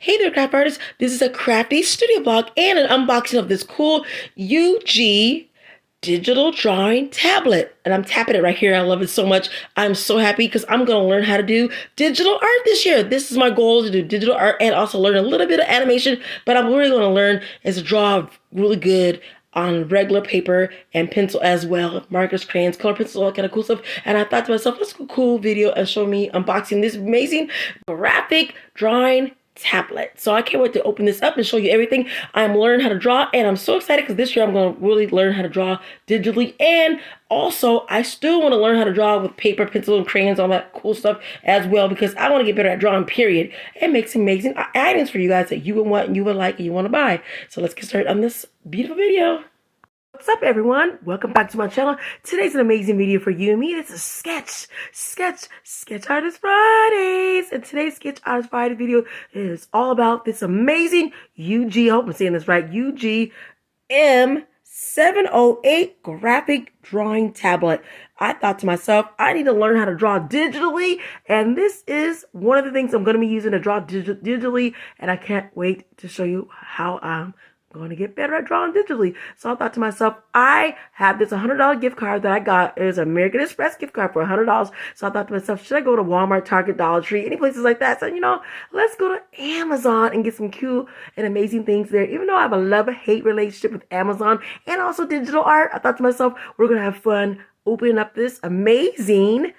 Hey there, craft artists. This is a crafty studio blog and an unboxing of this cool UGEE digital drawing tablet. And I'm tapping it right here. I love it so much. I'm so happy because I'm going to learn how to do digital art this year. This is my goal, to do digital art and also learn a little bit of animation. But I'm really going to learn is to draw really good on regular paper and pencil as well, markers, crayons, color pencils, all that kind of cool stuff. And I thought to myself, let's do a cool video and show me unboxing this amazing graphic drawing tablet. So I can't wait to open this up and show you everything. I'm learning how to draw, and I'm so excited because this year I'm going to really learn how to draw digitally. And also, I still want to learn how to draw with paper, pencil, and crayons, all that cool stuff as well, because I want to get better at drawing, period. And make some amazing items for you guys that you would want, you would like, and you want to buy. So let's get started on this beautiful video. What's up, everyone? Welcome back to my channel. Today's an amazing video for you and me. It's a sketch artist Fridays. And today's sketch artist Friday video is all about this amazing UGEE, I hope I'm saying this right, UGEE M708 graphic drawing tablet. I thought to myself, I need to learn how to draw digitally, and this is one of the things I'm going to be using to draw digitally, and I can't wait to show you how I'm going to get better at drawing digitally. So I thought to myself, I have this $100 gift card that I got. It was an American Express gift card for $100. So I thought to myself, should I go to Walmart, Target, Dollar Tree, any places like that? So, let's go to Amazon and get some cool and amazing things there. Even though I have a love-hate relationship with Amazon and also digital art, I thought to myself, we're going to have fun opening up this amazing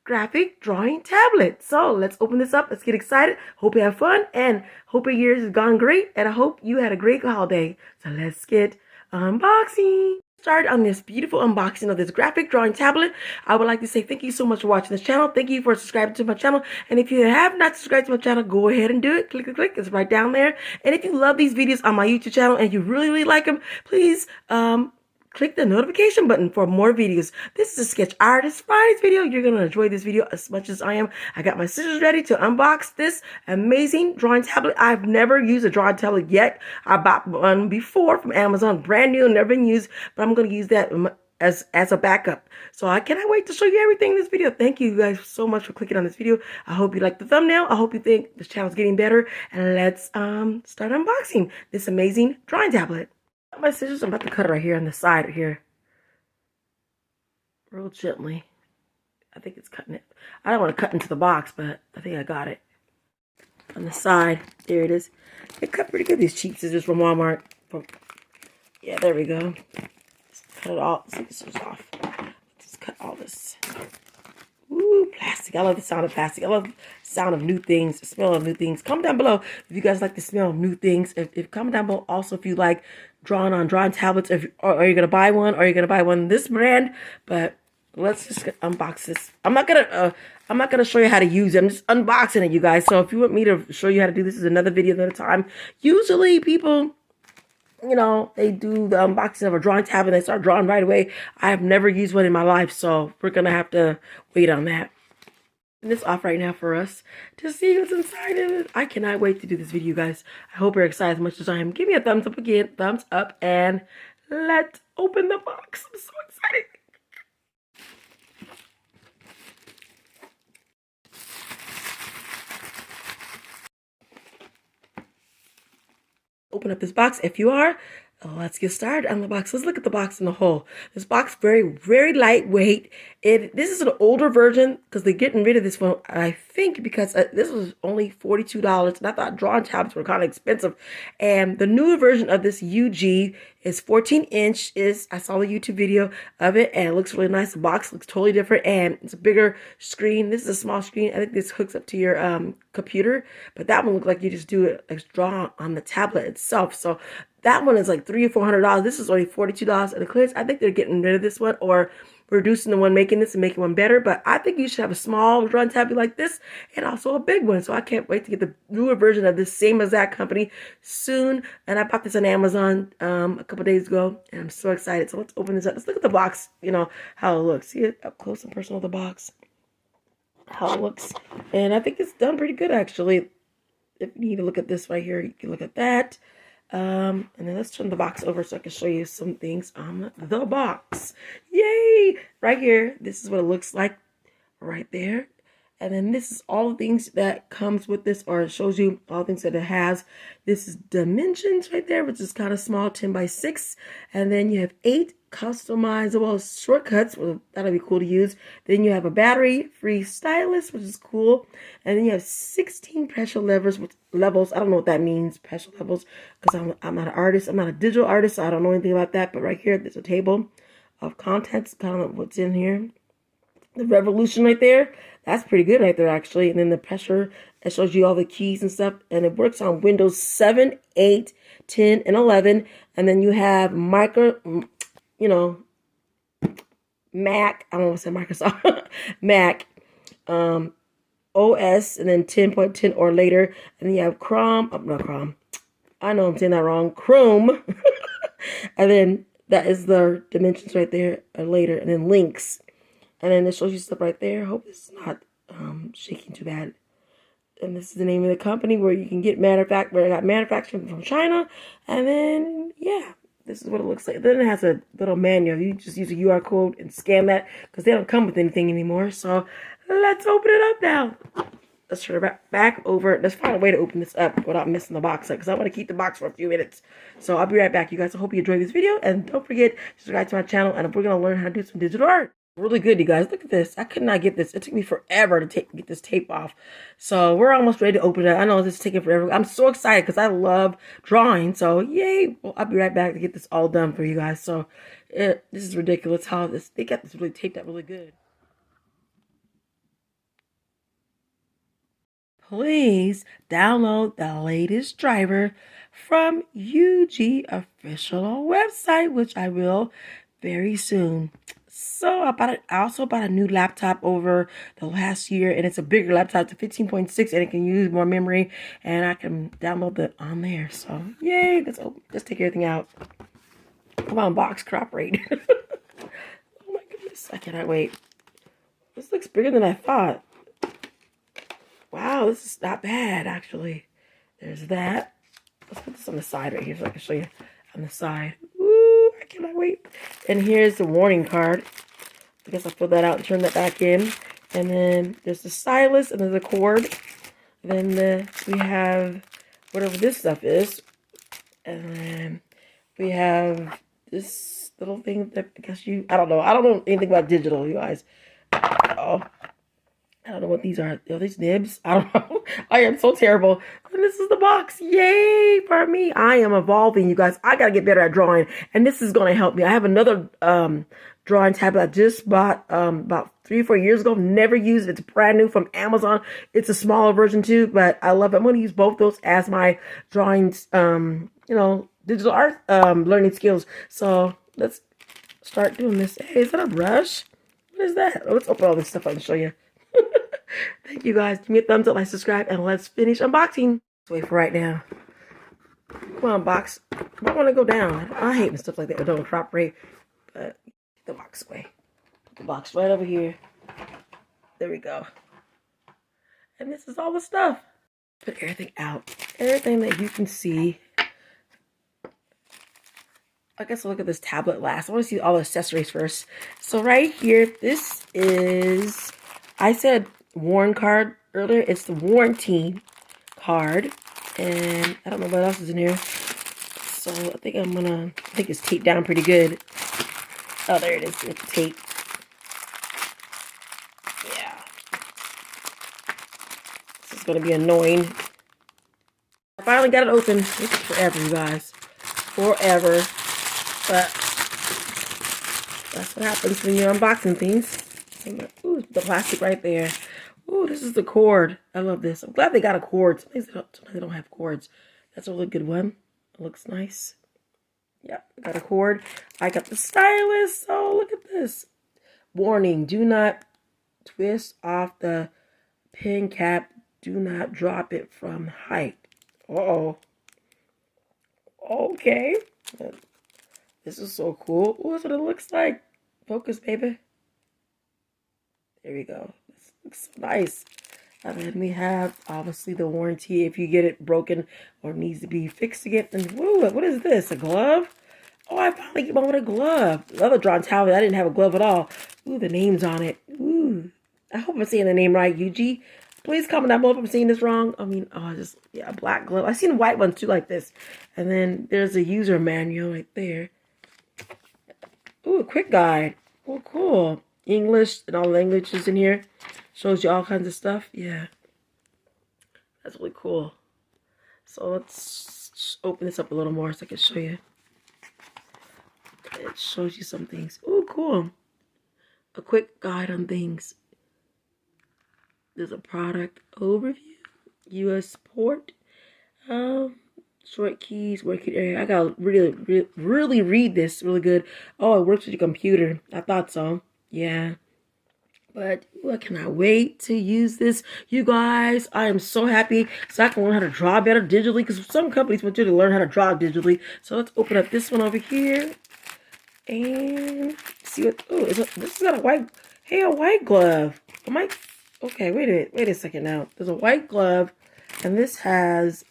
graphic drawing tablet. So let's open this up. Let's get excited. Hope you have fun and hope your year has gone great. And I hope you had a great holiday. So let's get unboxing. Start on this beautiful unboxing of this graphic drawing tablet. I would like to say thank you so much for watching this channel. Thank you for subscribing to my channel. And if you have not subscribed to my channel, go ahead and do it. Click. It's right down there. And if you love these videos on my YouTube channel and you really like them, please click the notification button for more videos. This is a Sketch Artist Fridays video. You're going to enjoy this video as much as I am. I got my scissors ready to unbox this amazing drawing tablet. I've never used a drawing tablet yet. I bought one before from Amazon, brand new, never been used, but I'm going to use that as a backup. So I cannot wait to show you everything in this video. Thank you guys so much for clicking on this video. I hope you like the thumbnail. I hope you think this channel is getting better. And let's start unboxing this amazing drawing tablet. My scissors, I'm about to cut it right here on the side here. Real gently. I think it's cutting it. I don't want to cut into the box, but I think I got it. On the side, there it is. They cut pretty good, these cheap scissors from Walmart. Yeah, there we go. Just cut it all. Let's take the scissors off. Just cut all this. Ooh, plastic. I love the sound of plastic. I love the sound of new things, the smell of new things. Comment down below if you guys like the smell of new things. If comment down below also if you like drawing on drawing tablets, or are you gonna buy one, or are you gonna buy one this brand? But let's just unbox this. I'm not gonna show you how to use it. I'm just unboxing it, you guys. So if you want me to show you how to do this, is another video at a time. Usually people, they do the unboxing of a drawing tablet and they start drawing right away. I have never used one in my life, so we're going to have to wait on that. And this off right now for us to see what's inside of it. I cannot wait to do this video, guys. I hope you're excited as much as I am. Give me a thumbs up again, thumbs up, and let's open the box. I'm so excited. Open up this box if you are. Let's get started on the box. Let's look at the box in the whole. This box very lightweight. This is an older version because they're getting rid of this one, I think, because this was only $42, and I thought drawing tablets were kind of expensive. And the newer version of this UGEE is 14-inch. I saw the YouTube video of it, and it looks really nice. The box looks totally different, and it's a bigger screen. This is a small screen. I think this hooks up to your computer, but that one looked like you just do it, like draw on the tablet itself. So that one is like $300 or $400. This is only $42 and the clearance. I think they're getting rid of this one or reducing the one making this and making one better. But I think you should have a small drawing tablet like this and also a big one. So I can't wait to get the newer version of this same exact company soon. And I bought this on Amazon a couple days ago, and I'm so excited. So let's open this up. Let's look at the box, how it looks. See it up close and personal, the box, how it looks. And I think it's done pretty good, actually. If you need to look at this right here, you can look at that. And then let's turn the box over so I can show you some things on the box. Yay! Right here, this is what it looks like right there. And then this is all the things that comes with this, or it shows you all the things that it has. This is dimensions right there, which is kind of small, 10 by 6. And then you have 8 customizable shortcuts. Well, that'll be cool to use. Then you have a battery-free stylus, which is cool. And then you have 16 pressure levers with levels. I don't know what that means, pressure levels, because I'm not an artist. I'm not a digital artist, so I don't know anything about that. But right here, there's a table of contents, kind of what's in here. The revolution right there, that's pretty good right there, actually. And then the pressure, it shows you all the keys and stuff. And it works on Windows 7, 8, 10, and 11. And then you have Mac, I don't want to say Microsoft, Mac, OS, and then 10.10 or later. And then you have Chrome, not Chrome. I know I'm saying that wrong. Chrome. And then that is the dimensions right there, or later. And then links. And then it shows you stuff right there. I hope it's not shaking too bad. And this is the name of the company where you can get where I got manufacturing from China. And then, yeah, this is what it looks like. Then it has a little manual. You just use a QR code and scan that because they don't come with anything anymore. So let's open it up now. Let's turn it back over. Let's find a way to open this up without missing the box because I want to keep the box for a few minutes. So I'll be right back, you guys. I hope you enjoyed this video. And don't forget to subscribe to my channel. And we're going to learn how to do some digital art. Really good, you guys. Look at this. I could not get this. It took me forever to get this tape off. So we're almost ready to open it. I know this is taking forever. I'm so excited because I love drawing. So yay. Well, I'll be right back to get this all done for you guys. So this is ridiculous how they got this really taped up really good. Please download the latest driver from UGEE official website, which I will very soon. So I also bought a new laptop over the last year, and it's a bigger laptop. It's a 15.6, and it can use more memory, and I can download it on there. So yay! Let's take everything out. Come on, box crop rate. Oh my goodness, I cannot wait. This looks bigger than I thought. Wow, this is not bad actually. There's that. Let's put this on the side right here so I can show you on the side. I cannot wait. And here's the warning card. I guess I'll fill that out and turn that back in. And then there's the stylus and there's the cord. And then we have whatever this stuff is. And then we have this little thing that I guess I don't know. I don't know anything about digital, you guys. I don't know what these are. Are these nibs? I don't know. I am so terrible. And this is the box. Yay for me. I am evolving, you guys. I got to get better at drawing. And this is going to help me. I have another drawing tablet I just bought about 3 or 4 years ago. Never used it. It's brand new from Amazon. It's a smaller version too, but I love it. I'm going to use both those as my drawings, digital art learning skills. So let's start doing this. Hey, is that a brush? What is that? Let's open all this stuff up and show you. Thank you guys. Give me a thumbs up, like, subscribe, and let's finish unboxing. Let's wait for right now. Come on, box. I don't want to go down. I hate stuff like that. It don't crop rate. But get the box away. Put the box right over here. There we go. And this is all the stuff. Put everything out. Everything that you can see. I guess I'll look at this tablet last. I want to see all the accessories first. So right here, this is... I said warn card earlier. It's the warranty card. And I don't know what else is in here. So I think I think it's taped down pretty good. Oh, there it is. It's tape. Yeah. This is going to be annoying. I finally got it open. It took forever, you guys. Forever. But that's what happens when you're unboxing things. Ooh, the plastic right there. Ooh, this is the cord. I love this. I'm glad they got a cord. Sometimes they don't have cords. That's a really good one. It looks nice. Yep, got a cord. I got the stylus. Oh, look at this. Warning, do not twist off the pen cap. Do not drop it from height. Uh-oh. Okay. This is so cool. Ooh, that's what it looks like. Focus, baby. There we go. This looks nice. And then we have, obviously, the warranty. If you get it broken or needs to be fixed again. And whoa, what is this? A glove? Oh, I finally get one with a glove. The other drawing tablet, I didn't have a glove at all. Ooh, the name's on it. Ooh, I hope I'm saying the name right. UGEE. Please comment down below if I'm saying this wrong. I mean, oh, just, yeah, black glove. I've seen white ones too like this. And then there's a user manual right there. Ooh, a quick guide. Oh, cool. English and all languages in here. Shows you all kinds of stuff. Yeah. That's really cool. So let's open this up a little more so I can show you. It shows you some things. Ooh, cool. A quick guide on things. There's a product overview. US port. Short keys, working area. I gotta really read this really good. Oh, it works with your computer. I thought so. Yeah. But I cannot wait to use this. You guys, I am so happy so I can learn how to draw better digitally, because some companies want you to learn how to draw digitally. So let's open up this one over here and see what, oh, this has got a white, hey, a white glove. Okay, wait a second now. There's a white glove and this has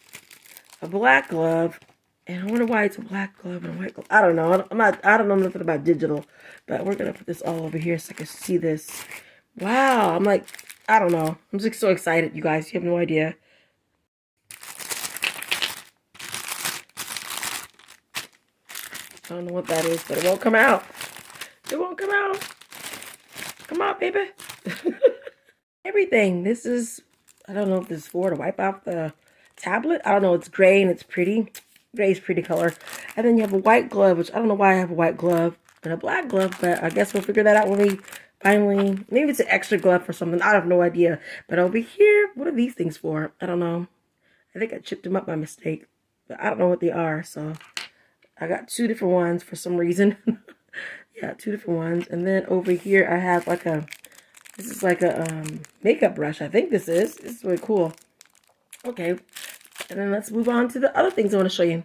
a black glove. And I wonder why it's a black glove and a white glove. I don't know. I don't know nothing about digital, but we're gonna put this all over here so I can see this. Wow, I'm like, I don't know. I'm just so excited, you guys. You have no idea. I don't know what that is, but it won't come out. It won't come out. Come on, baby. Everything. This is, I don't know if this is for to wipe out the tablet. I don't know. It's gray and it's pretty. Gray is pretty color. And then you have a white glove, which I don't know why I have a white glove and a black glove, but I guess we'll figure that out when we finally, maybe it's an extra glove for something. I have no idea. But over here, what are these things for? I don't know. I think I chipped them up by mistake, but I don't know what they are. So I got two different ones for some reason. Yeah, two different ones. And then over here, I have like a, this is like a makeup brush. I think this is. This is really cool. Okay. And then let's move on to the other things I want to show you.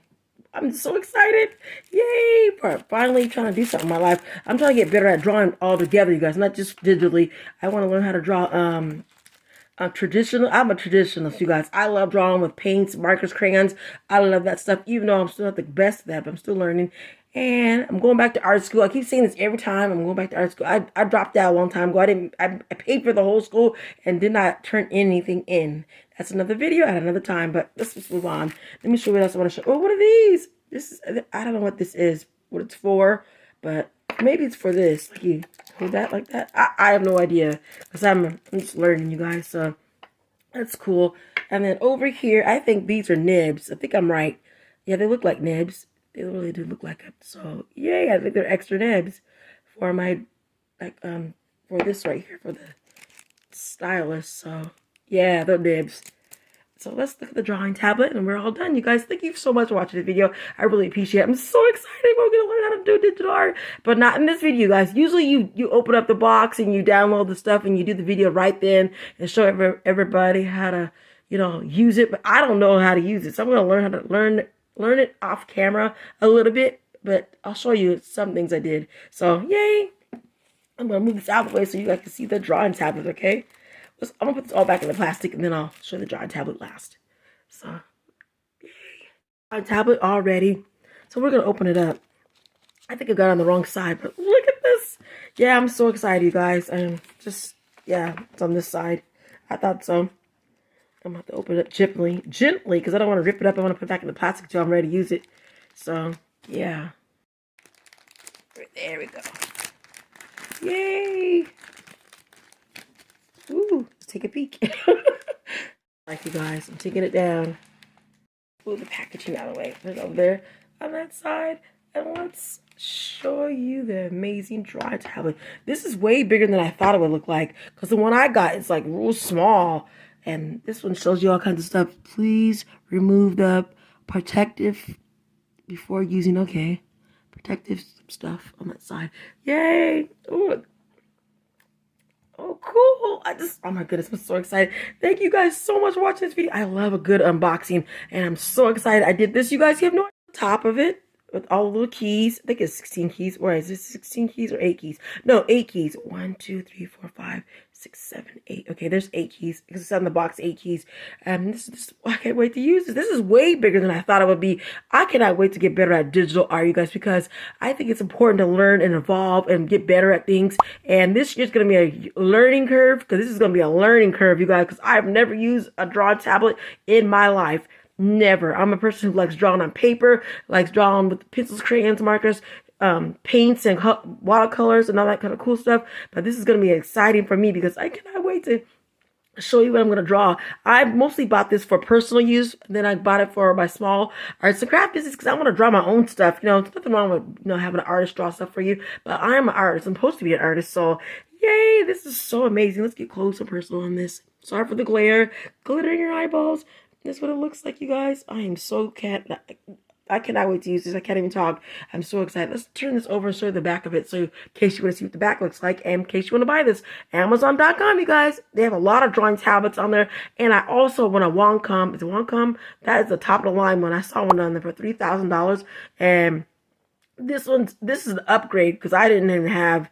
I'm so excited. Yay. For finally trying to do something in my life. I'm trying to get better at drawing all together, you guys. Not just digitally. I want to learn how to draw I'm a traditionalist, you guys. I love drawing with paints, markers, crayons. I love that stuff, even though I'm still not the best at that, but I'm still learning. And I'm going back to art school. I keep saying this every time. I'm going back to art school. I dropped out a long time ago. I paid for the whole school and did not turn anything in. That's another video at another time, but let's just move on. Let me show you what else I want to show. Oh, what are these? This is, I don't know what this is, what it's for, but maybe it's for this. Like you hold that like that. I have no idea, because I'm just learning, you guys. So that's cool. And then over here, I think these are nibs. I think I'm right. Yeah, they look like nibs. They really do look like it. So yay, I think they're extra nibs for my, like, for this right here, for the stylus. So yeah, they're nibs. So let's look at the drawing tablet and we're all done, you guys. Thank you so much for watching this video. I really appreciate it. I'm so excited. We're going to learn how to do digital art, but not in this video, guys. Usually you open up the box and you download the stuff and you do the video right then and show everybody how to, you know, use it. But I don't know how to use it. So I'm going to learn how to learn it off camera a little bit, but I'll show you some things I did. So yay. I'm going to move this out of the way so you guys can see the drawing tablet, okay? I'm going to put this all back in the plastic and then I'll show the drawing tablet last. So, yay. Drawing tablet all ready. So we're going to open it up. I think I got on the wrong side, but look at this. Yeah, I'm so excited, you guys. I'm just, yeah, it's on this side. I thought so. I'm going to have to open it up gently, because I don't want to rip it up. I want to put it back in the plastic until I'm ready to use it. So, yeah. Right, there we go. Yay. Ooh, let's take a peek. Like, you guys, I'm taking it down. Move the packaging out of the way. Put it over there on that side. And let's show you the amazing drawing tablet. This is way bigger than I thought it would look like, because the one I got is like real small. And this one shows you all kinds of stuff. Please remove the protective before using. Okay. Protective stuff on that side. Yay. Ooh. Oh, cool. Oh my goodness, I'm so excited. Thank you guys so much for watching this video. I love a good unboxing, and I'm so excited I did this. You guys, you have no idea. Top of it, with all the little keys. I think it's 16 keys. Or is this 16 keys or 8 keys? No, 8 keys. 1, 2, 3, 4, 5, 6, 7, 8. Okay, there's 8 keys. Because it's on the box, 8 keys. This I can't wait to use this. This is way bigger than I thought it would be. I cannot wait to get better at digital art, you guys, because I think it's important to learn and evolve and get better at things. And this year's going to be a learning curve, because this is going to be a learning curve, you guys, because I've never used a drawing tablet in my life. Never. I'm a person who likes drawing on paper, likes drawing with pencils, crayons, markers, paints, and watercolors, and all that kind of cool stuff. But this is going to be exciting for me because I cannot wait to show you what I'm going to draw. I mostly bought this for personal use. Then I bought it for my small arts and craft business because I want to draw my own stuff. You know, there's nothing wrong with, having an artist draw stuff for you. But I'm an artist. I'm supposed to be an artist. So, yay, this is so amazing. Let's get close and personal on this. Sorry for the glare. Glitter in your eyeballs. That's what it looks like, you guys. I am so I cannot wait to use this. I can't even talk. I'm so excited. Let's turn this over and show you the back of it. So in case you want to see what the back looks like, and in case you want to buy this, Amazon.com, you guys. They have a lot of drawing tablets on there. And I also want a Wacom. Is it Wacom? That is the top of the line one. I saw one on there for $3,000. And this is an upgrade because I didn't even have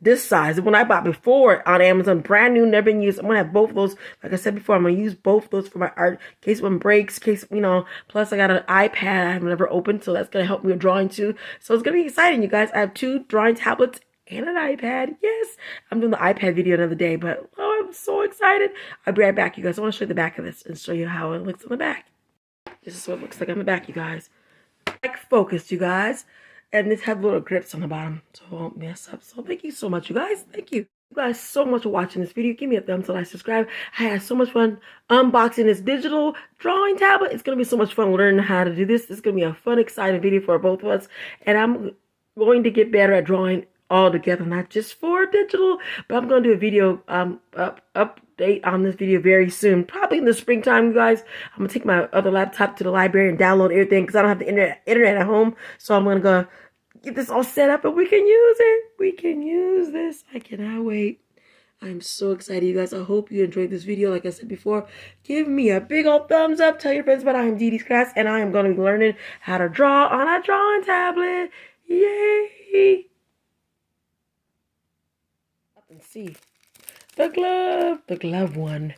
this size. The one I bought before on Amazon, brand new, never been used. I'm gonna have both of those. Like I said before, I'm gonna use both of those for my art, in case one breaks, in case, plus I got an iPad I've never opened, so that's gonna help me with drawing too. So it's gonna be exciting, you guys. I have 2 drawing tablets and an iPad. Yes, I'm doing the iPad video another day, but oh, I'm so excited. I'll be right back, you guys. I want to show you the back of this and show you how it looks on the back. This is what it looks like on the back, you guys. Like focused, you guys. And this has little grips on the bottom, so it won't mess up. So thank you so much, you guys. Thank you. You guys so much for watching this video. Give me a thumbs up, like, subscribe. I had so much fun unboxing this digital drawing tablet. It's going to be so much fun learning how to do this. It's going to be a fun, exciting video for both of us. And I'm going to get better at drawing all together, not just for digital, but I'm going to do a video update on this video very soon, probably in the springtime, you guys. I'm going to take my other laptop to the library and download everything because I don't have the internet at home. So I'm going to go get this all set up and we can use it. We can use this. I cannot wait. I'm so excited, you guys. I hope you enjoyed this video. Like I said before, give me a big old thumbs up. Tell your friends about I am Dee Dee's Crafts, and I am going to be learning how to draw on a drawing tablet. Yay! And see the glove one,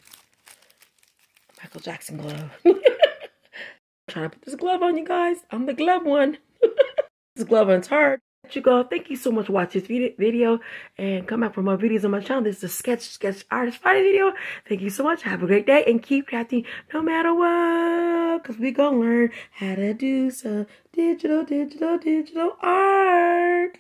Michael Jackson glove. I'm trying to put this glove on, you guys. I'm the glove one. This glove one's hard. You go. Thank you so much for watching this video, and come back for more videos on my channel. This is a sketch artist Friday video. Thank you so much. Have a great day and keep crafting no matter what, because we gonna learn how to do some digital art.